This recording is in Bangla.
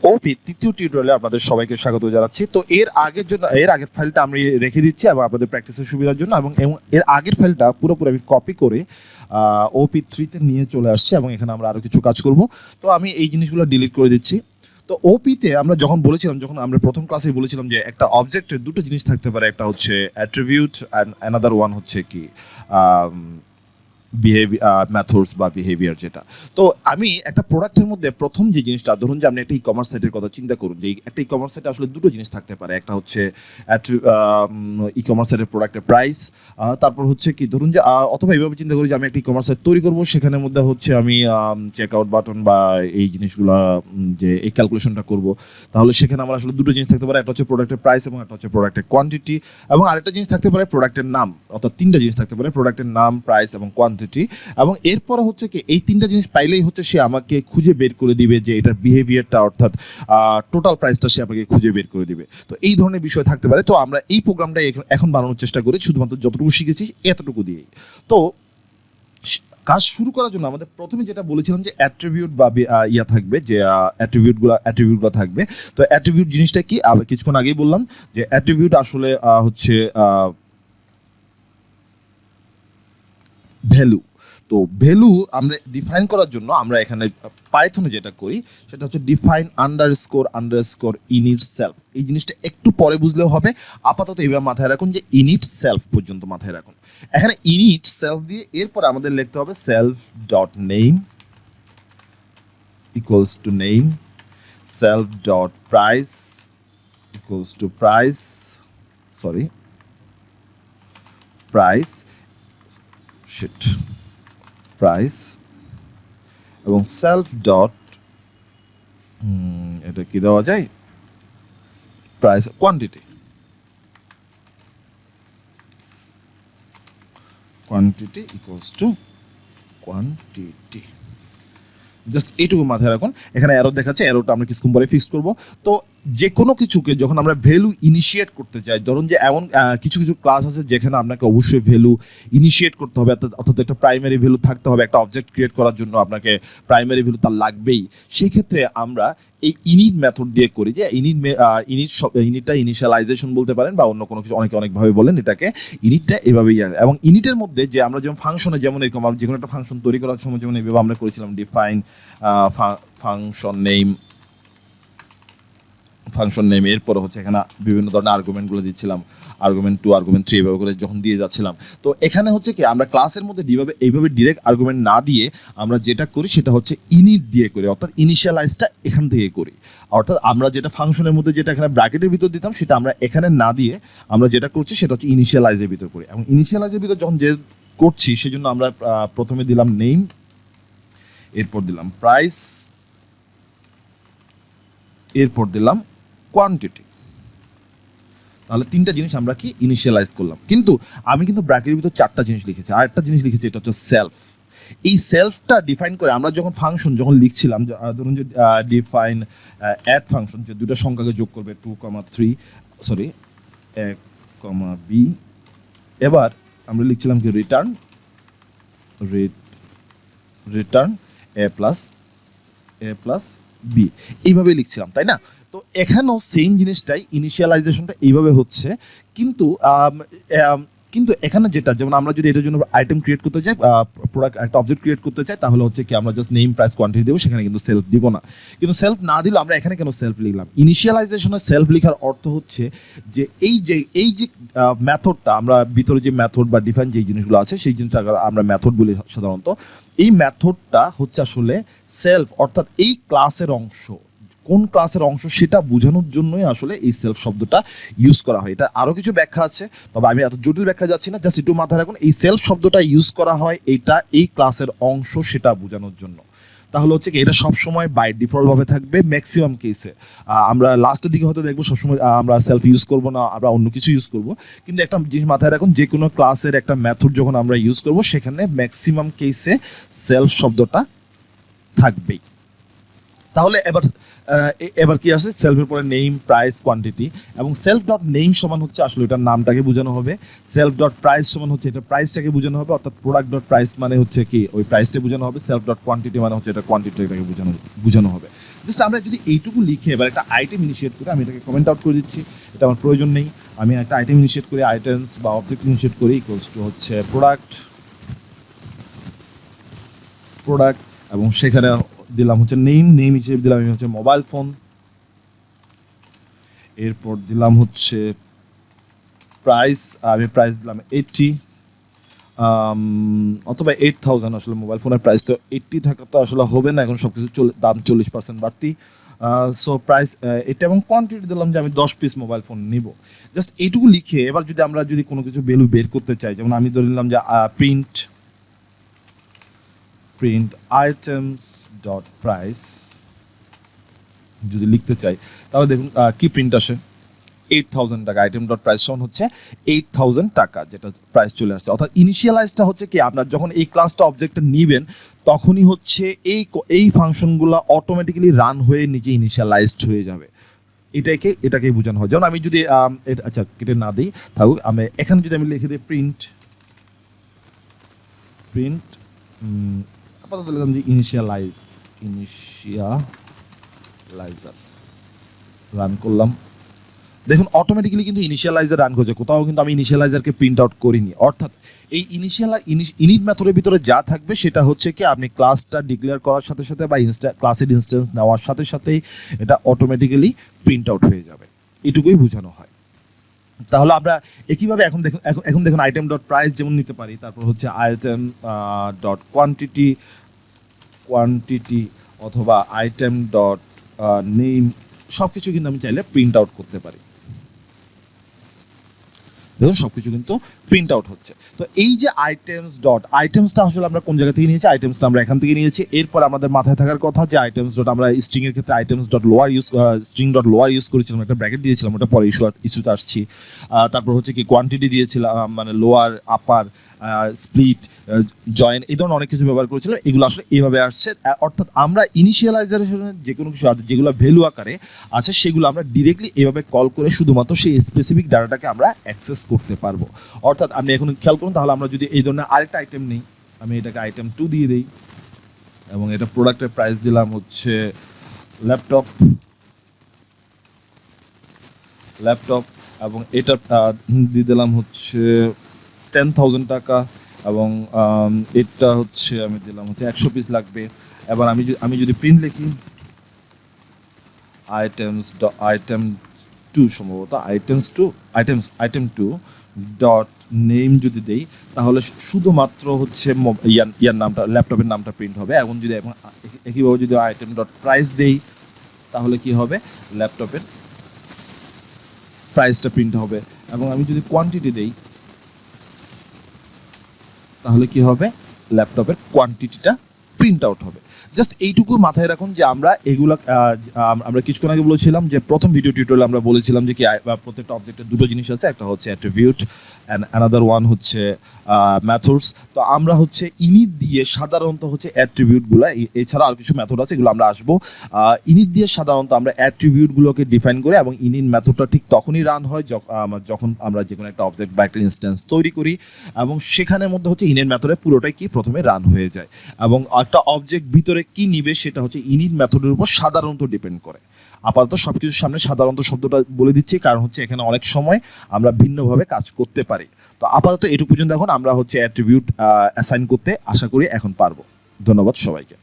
ওপি তৃতীয় টিউটোরিয়ালে আপনাদের সবাইকে স্বাগত জানাচ্ছি। তো এর আগের ফাইলটা আমি রেখে দিচ্ছি এবং আপনাদের প্র্যাকটিসের সুবিধার জন্য, এবং এর আগের ফাইলটা পুরোপুরি আমি কপি করে ওপি 3-তে নিয়ে চলে আসছি এবং এখানে আমরা আরো কিছু কাজ করব। তো আমি এই জিনিসগুলো ডিলিট করে দিচ্ছি। তো ওপিতে আমরা যখন আমরা প্রথম ক্লাসে বলেছিলাম যে একটা অবজেক্টের দুটো জিনিস থাকতে পারে, একটা হচ্ছে অ্যাট্রিবিউট অ্যান্ড অ্যানাদার ওয়ান হচ্ছে কি মেথডস বা বিহেভিয়ার যেটা। তো আমি একটা প্রোডাক্টের মধ্যে প্রথম যে জিনিসটা, ধরুন যে আপনি একটা ই কমার্স সাইটের কথা চিন্তা করুন, যে একটা ই কমার্স সাইটে আসলে দুটো জিনিস থাকতে পারে, একটা হচ্ছে ই কমার্স সাইটের প্রোডাক্টের প্রাইস, তারপর হচ্ছে কি ধরুন যে অথবা এইভাবে চিন্তা করি যে আমি একটা ই কমার্স সাইট তৈরি করবো, সেখানের মধ্যে হচ্ছে আমি চেক আউট বাটন বা এই জিনিসগুলো যে এই ক্যালকুলেশনটা করব, তাহলে সেখানে আমার আসলে দুটো জিনিস থাকতে পারে, একটা হচ্ছে প্রোডাক্টের প্রাইস এবং একটা হচ্ছে প্রোডাক্টের কোয়ান্টিটি, এবং আরেকটা জিনিস থাকতে পারে প্রোডাক্টের নাম। অর্থাৎ তিনটা জিনিস থাকতে পারে, প্রোডাক্টের নাম, প্রাইস এবং কোয়ান্টিটি। এবং এরপরে হচ্ছে কি এই তিনটা জিনিস পাইলেই হচ্ছে সে আমাকে খুঁজে বের করে দিবে যে এটার বিহেভিয়ারটা, অর্থাৎ টোটাল প্রাইসটা সে আমাকে খুঁজে বের করে দিবে। তো এই ধরনের বিষয় থাকতে পারে। তো আমরা এই প্রোগ্রামটা এখন বানানোর চেষ্টা করি শুধুমাত্র যতটুকু শিখেছি এতটুকু দিয়েই। তো কাজ শুরু করার জন্য আমাদের প্রথমে যেটা বলেছিলাম যে অ্যাট্রিবিউট বা ইয়া থাকবে, যে অ্যাট্রিবিউটগুলো থাকবে। তো অ্যাট্রিবিউট জিনিসটা কি কিছুক্ষণ আগেই বললাম যে অ্যাট্রিবিউট আসলে হচ্ছে ভ্যালু। তো ভ্যালু আমরা ডিফাইন করার জন্য আমরা এখানে পাইথনে যেটা করি সেটা হচ্ছে ডিফাইন আন্ডারস্কোর ইনিট সেলফ। এই জিনিসটা একটু পরে বুঝলেও হবে, আপাতত এইভাবে মাথায় রাখুন যে ইনিট সেলফ পর্যন্ত মাথায় রাখুন। এখানে ইনিট সেলফ দিয়ে এরপরে আমাদের লিখতে হবে self dot name equals to name, self dot price equals to price এবং সেলফ ডট এটা কি দেওয়া যায়, price quantity equals to quantity. Just এইটুকু মাথায় রাখুন। এখানে অ্যারো দেখাচ্ছে, অ্যারোটা আমরা কিছুক্ষণ পরে ফিক্স করব। তো যে কোনো কিছুকে যখন আমরা ভ্যালু ইনিশিয়েট করতে চাই, ধরুন যে এমন কিছু ক্লাস আছে যেখানে আপনাকে অবশ্যই ভ্যালু ইনিশিয়েট করতে হবে, অর্থাৎ একটা প্রাইমারি ভ্যালু থাকতে হবে। একটা অবজেক্ট ক্রিয়েট করার জন্য আপনাকে প্রাইমারি ভ্যালু তার লাগবেই। সেক্ষেত্রে আমরা এই ইনিট মেথড দিয়ে করি, যে ইনিটটা ইনিশিয়ালাইজেশন বলতে পারেন বা অন্য কোনো কিছু, অনেকভাবে বলেন এটাকে। ইনিটটা এভাবেই আছে। এবং ইনিটের মধ্যে যে আমরা যেমন ফাংশনে, যেমন এরকম যে কোনো একটা ফাংশন তৈরি করার সময় যেমন এইভাবে আমরা করেছিলাম ডিফাইন ফাংশন নেম, এরপরে হচ্ছে এখানে বিভিন্ন ধরনের আর্গুমেন্টগুলো দিচ্ছিলাম, আর্গুমেন্ট 2, আর্গুমেন্ট 3 এভাবে করে যখন দিয়ে যাচ্ছিলাম। তো এখানে হচ্ছে কি আমরা ক্লাসের মধ্যে এইভাবে ডিরেক্ট আর্গুমেন্ট না দিয়ে আমরা যেটা করি সেটা হচ্ছে ইনিট দিয়ে করি, অর্থাৎ ইনিশিয়ালাইজটা এখান থেকে করি। অর্থাৎ আমরা যেটা ফাংশনের মধ্যে যেটা এখানে ব্র্যাকেটের ভিতর দিতাম সেটা আমরা এখানে না দিয়ে আমরা যেটা করছি সেটা হচ্ছে ইনিশিয়ালাইজের ভিতর করি। এবং ইনিশিয়ালাইজের ভিতর যখন যে করছি সেজন্য আমরা প্রথমে দিলাম নেম, এরপর দিলাম প্রাইস, এরপর দিলাম কোয়ান্টিটি। তাহলে তিনটা জিনিস আমরা কি ইনিশিয়ালাইজ করলাম। কিন্তু আমি কিন্তু ব্র্যাকেটের ভিতর চারটা জিনিস লিখেছি, আর একটা জিনিস লিখেছি, এটা হচ্ছে সেলফ। এই সেলফটা ডিফাইন করে আমরা ফাংশন যখন লিখছিলাম, ধরুন যে ডিফাইন অ্যাড ফাংশন, যে দুটো সংখ্যাকে যোগ করবে 2, 3 a, b। এবার আমরা লিখছিলাম কি রিটার্ন a প্লাস b, এইভাবে লিখছিলাম, তাই না? তো এখানেও সেম জিনিসটাই, ইনিশিয়ালাইজেশনটা এইভাবে হচ্ছে। কিন্তু এখানে যেটা, যেমন আমরা যদি এটার জন্য আইটেম ক্রিয়েট করতে চাই, প্রোডাক্ট একটা অবজেক্ট ক্রিয়েট করতে চাই, তাহলে হচ্ছে কি আমরা জাস্ট নেম, প্রাইস, কোয়ান্টিটি দেবো, সেখানে কিন্তু সেলফ দিব না। কিন্তু সেলফ না দিলে আমরা এখানে কেন সেলফ লিখলাম? ইনিশিয়ালাইজেশনে সেলফ লেখার অর্থ হচ্ছে যে এই যে মেথডটা, আমরা ভিতরে যে মেথড বা ডিফাইন যে জিনিসগুলো আছে সেই জিনিসটা আমরা মেথড বলি সাধারণত। এই মেথডটা হচ্ছে আসলে সেলফ, অর্থাৎ এই ক্লাসের অংশ, কোন ক্লাসের অংশ সেটা বোঝানোর জন্যই আসলে এই সেলফ শব্দটা ইউজ করা হয়। এটা আরো কিছু ব্যাখ্যা আছে, তবে আমি এত জটিল ব্যাখ্যা যাচ্ছি না, জাস্ট একটু মাথায় রাখুন এই সেলফ শব্দটা ইউজ করা হয় এটা এই ক্লাসের অংশ সেটা বোঝানোর জন্য। তাহলে হচ্ছে কি এটা সবসময় বাই ডিফল্ট ভাবে থাকবে ম্যাক্সিমাম কেসে। আমরা লাস্টের দিকে হয়তো দেখবো সবসময় আমরা সেলফ ইউজ করবো না, আমরা অন্য কিছু ইউজ করবো। কিন্তু একটা জিনিস মাথায় রাখুন, যে কোনো ক্লাসের একটা মেথড যখন আমরা ইউজ করবো সেখানে ম্যাক্সিমাম কেসে সেলফ শব্দটা থাকবেই। তাহলে এবার কি আসে, সেলফের পরে নেম, প্রাইস, কোয়ান্টিটি। এবং সেলফ ডট নেম সমান হচ্ছে আসলে এটার নামটাকে বোঝানো হবে, সেলফ ডট প্রাইস সমান হচ্ছে এটা প্রাইসটাকে বোঝানো হবে, অর্থাৎ প্রোডাক্ট ডট প্রাইস মানে হচ্ছে কি ওই প্রাইসটা বোঝানো হবে, সেলফ ডট কোয়ান্টিটি মানে হচ্ছে এটা কোয়ান্টিটিটাকে বোঝানো হবে। জাস্ট আমরা যদি এইটুকু লিখে এবার একটা আইটেম ইনিশিয়েট করি, আমি এটাকে কমেন্ট আউট করে দিচ্ছি, এটা আমার প্রয়োজন নেই। আমি একটা আইটেম ইনিশিয়েট করি, আইটেমস বা অবজেক্ট ইনিশিয়েট করি ইকুয়ালস টু হচ্ছে প্রোডাক্ট এবং সেখানে দিলাম হচ্ছে নেম হিসেবে দিলাম আমি হচ্ছে মোবাইল ফোন, এরপর দিলাম হচ্ছে প্রাইস, আমি প্রাইস দিলাম 80 অথবা 8000। আসলে মোবাইল ফোনের প্রাইস তো 80 থাকা তো আসলে হবে না, এখন সব কিছু দাম 40% বাড়তি। সো প্রাইস এটা এবং কোয়ান্টিটি দিলাম যে আমি 10 পিস মোবাইল ফোন নিব। জাস্ট এইটুকু লিখে এবার যদি আমরা যদি কোনো কিছু ভ্যালু বের করতে চাই, যেমন আমি ধরে নিলাম যে প্রিন্ট আইটেমস ডট প্রাইস যদি লিখতে চাই, তাহলে দেখুন কি প্রিন্ট আসে, 8000 টাকা। আইটেম ডট প্রাইস সমান হচ্ছে 8000 টাকা, যেটা প্রাইস চলে আসছে। অর্থাৎ ইনিশিয়ালাইজটা হচ্ছে কি, আপনার যখন এই ক্লাসটা অবজেক্টটা নেবেন তখনই হচ্ছে এই ফাংশনগুলো অটোমেটিক্যালি রান হয়ে নিজে ইনিশিয়ালাইজড হয়ে যাবে। এটাকেই বোঝানো হয়। যেমন আমি যদি আচ্ছা কেটে না দিই, থাকুক, আমি এখানে যদি আমি লিখে দিই প্রিন্ট আপাতত লিখলাম যে ইনিশিয়ালাইজার, রান করলাম, দেখুন অটোমেটিক্যালি কিন্তু ইনিশিয়ালাইজার রান করছে, কোথাও কিন্তু আমি ইনিশিয়ালাইজারকে প্রিন্ট আউট করিনি। অর্থাৎ এই ইনিট মেথডের ভিতরে যা থাকবে সেটা হচ্ছে কি, আপনি ক্লাসটা ডিক্লেয়ার করার সাথে সাথে বা ক্লাসের ইনস্ট্যান্স নেওয়ার সাথে সাথেই এটা অটোমেটিক্যালি প্রিন্ট আউট হয়ে যাবে, এটুকুই বোঝানো হয়। তাহলে আমরা একইভাবে এখন দেখুন আইটেম ডট প্রাইস যেমন নিতে পারি, তারপর হচ্ছে আইটেম ডট কোয়ান্টিটি অথবা আইটেম ডট নেম, সব কিছু কিন্তু আমি চাইলে প্রিন্ট আউট করতে পারি। দেখুন সবকিছু কিন্তু প্রিন্ট আউট হচ্ছে। তো এই যে আইটেমসটা আসলে আমরা কোন জায়গা থেকে নিয়েছি, আইটেমসটা আমরা এখান থেকে নিয়েছি। এরপর আমাদের মাথায় থাকার কথা যে আইটেমস ডট, আমরা স্ট্রিং এর ক্ষেত্রে আইটেমস ডট লোয়ার ইউজ করেছিলাম, একটা ব্র্যাকেট দিয়েছিলাম, ওটা পরে ইস্যুতে আসছি। তারপর হচ্ছে কি কোয়ান্টিটি দিয়েছিলাম, মানে লোয়ার আপার স্প্লিট জয়েন, এই ধরনের অনেক কিছু ব্যবহার করেছিলাম। এগুলো আসলে এইভাবে আসছে। অর্থাৎ আমরা ইনিশিয়ালাইজেশনের যে কোনো কিছু যেগুলো ভ্যালু আকারে আছে সেগুলো আমরা ডিরেক্টলি এইভাবে কল করে শুধুমাত্র সেই স্পেসিফিক ডাটাটাকে আমরা অ্যাক্সেস করতে পারবো। অর্থাৎ আপনি এখন খেয়াল করুন, তাহলে আমরা যদি এই ধরনের আরেকটা আইটেম নিই, আমি এটাকে আইটেম 2 দিয়ে দিই এবং এটা প্রোডাক্টের প্রাইস দিলাম হচ্ছে ল্যাপটপ এবং এটা দিয়ে দিলাম হচ্ছে 10,000 টাকা এবং এটা হচ্ছে আমি দিলাম হচ্ছে 100 পিস লাগবে। এবার আমি যদি প্রিন্ট লিখি আইটেম 2, সম্ভবত আইটেম 2 ডট নেম যদি দেই, তাহলে শুধুমাত্র হচ্ছে ইয়ার নামটা, ল্যাপটপের নামটা প্রিন্ট হবে। এখন যদি একইভাবে যদি আইটেম ডট প্রাইস দেই, তাহলে কি হবে, ল্যাপটপের প্রাইসটা প্রিন্ট হবে। এবং আমি যদি কোয়ান্টিটি দেই, তাহলে কি হবে, ল্যাপটপের কোয়ান্টিটিটা প্রিন্ট আউট হবে। জাস্ট এইটুকু মাথায় রাখুন যে আমরা এগুলো আমরা কিছুক্ষণ আগে বলেছিলাম যে প্রথম ভিডিও টিউটোরিয়ালে আমরা বলেছিলাম যে কি প্রত্যেকটা অবজেক্টের দুটো জিনিস আছে, একটা হচ্ছে অ্যাট্রিবিউট অ্যান্ড অ্যানাদার ওয়ান হচ্ছে মেথডস। তো আমরা হচ্ছে ইনিট দিয়ে সাধারণত হচ্ছে অ্যাট্রিবিউটগুলো, এছাড়া আর কিছু মেথড আছে, এগুলো আমরা আসবো। ইনিট দিয়ে সাধারণত আমরা অ্যাট্রিবিউটগুলোকে ডিফাইন করে, এবং ইনিট মেথডটা ঠিক তখনই রান হয় যখন আমরা যে কোনো একটা অবজেক্ট বা একটা ইনস্ট্যান্স তৈরি করি, এবং সেখানের মধ্যে হচ্ছে ইনিট মেথডে পুরোটাই কি প্রথমে রান হয়ে যায়, এবং একটা অবজেক্ট ভিতরে কি নিবে সেটা হচ্ছে ইনিট মেথডের উপর সাধারণত ডিপেন্ড করে। আপাতত সবকিছুর সামনে সাধারণত শব্দটা বলে দিচ্ছি, কারণ হচ্ছে এখানে অনেক সময় আমরা ভিন্নভাবে কাজ করতে পারি। তো আপাতত এটুকু পর্যন্ত এখন আমরা হচ্ছে অ্যাট্রিবিউট অ্যাসাইন করতে আশা করি এখন পারবো। ধন্যবাদ সবাইকে।